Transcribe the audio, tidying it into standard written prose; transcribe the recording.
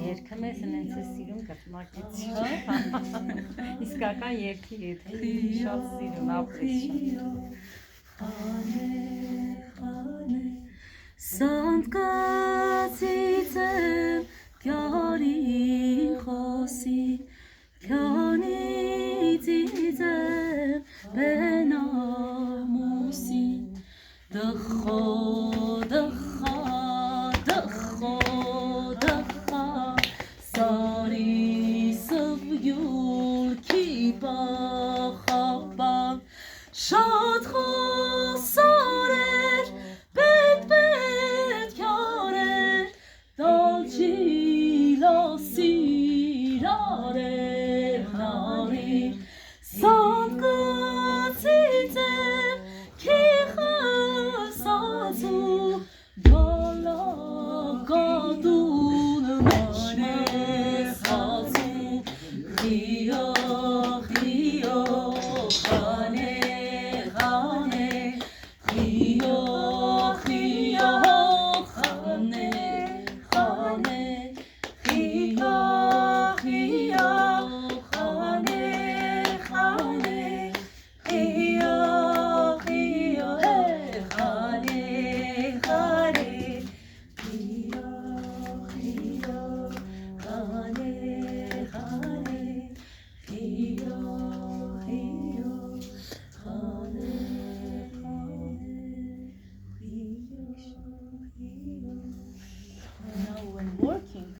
Երկում ես ընենց է սիրում կրտմակից իսկական երկի շատ սիրում ապրես Սանդկացից եմ կյարին խոսի Կյանիցից եմ բենամուսի Դխո, դխա, դխո, դխա Սարի սվյուլքի պախապան Շատ խոսար էր, պետք յարեր Դալչիլա սիրար էր նարիր Սանդկացից